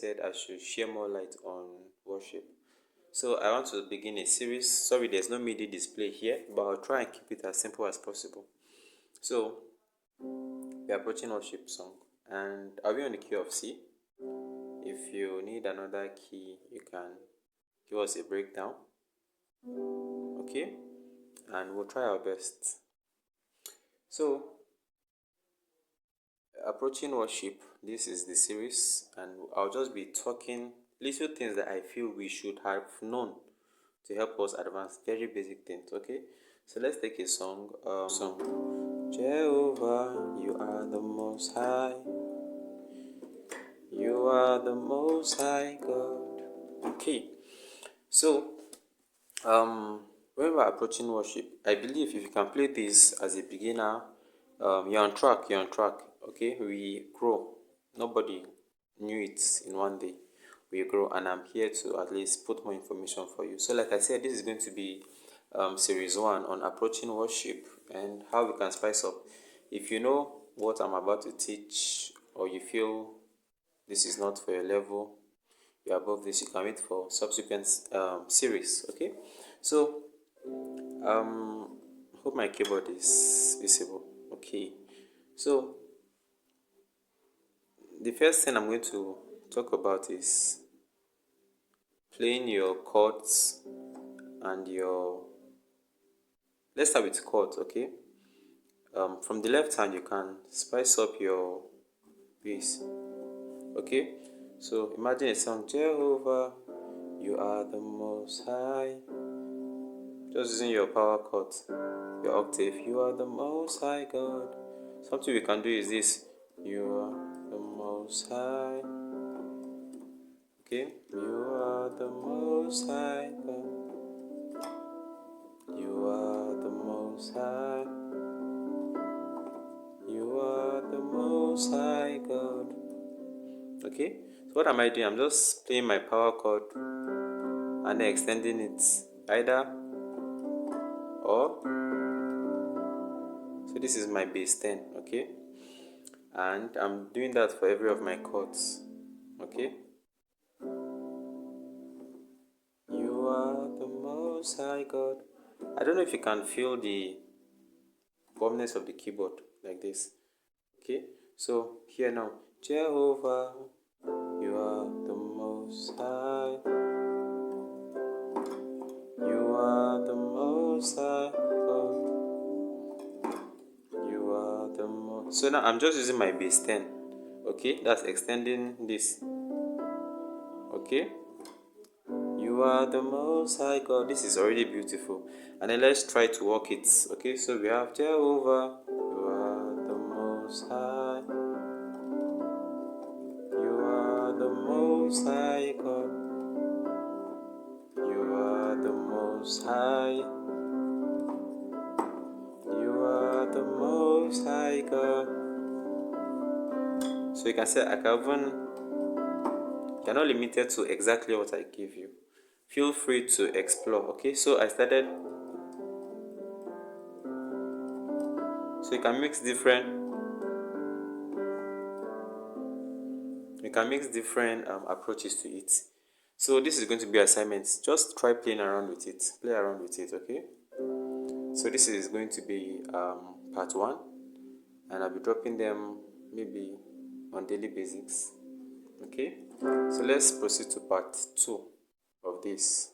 said I should share more light on worship. So I want to begin a series. Sorry, there's no MIDI display here, but I'll try and keep it as simple as possible. So we're approaching worship song, and are we on the key of C? If you need another key, you can give us a breakdown. Okay, and we'll try our best. So approaching worship, this is the series, and I'll just be talking little things that I feel we should have known to help us advance, very basic things. Okay, so let's take a song. Jehovah, you are the most high, you are the most high God. Okay, so when we're approaching worship, I believe if you can play this as a beginner, you're on track. Okay, we grow. Nobody knew it in one day. We grow, and I'm here to at least put more information for you. So like I said, this is going to be series 1 on approaching worship and how we can spice up. If you know what I'm about to teach, or you feel this is not for your level, you're above this, you can wait for subsequent series. Okay, so hope my keyboard is visible. Okay, so the first thing I'm going to talk about is playing your chords and your, let's start with chords. Okay, from the left hand you can spice up your bass. Okay, so imagine a song, Jehovah, you are the most high. Just using your power chord, your octave, you are the most high God. Something we can do is this, you are the most high. Okay, you are the most high God. You are the most high. You are the most high God. Okay, so what am I doing? I'm just playing my power chord and then extending it either or. So this is my bass 10. Okay, and I'm doing that for every of my chords. Okay, you are the most high God. I don't know if you can feel the warmness of the keyboard like this. Okay, so here now, Jehovah, you are the most high, you are the most high God, you are the most. So now I'm just using my bass 10. Okay, that's extending this. Okay, you are the most high God. This is already beautiful. And then let's try to work it. Okay, so we have Jehovah, you are the most high, you are the most high God, you are the most high, you are the most high God. So you can say I can even, you're not limited to exactly what I give you. Feel free to explore. Okay, so I started. So you can mix different approaches to it. So this is going to be assignments. Just try playing around with it. Play around with it. Okay, so this is going to be part 1, and I'll be dropping them maybe on daily basics. Okay, so let's proceed to part 2 of this.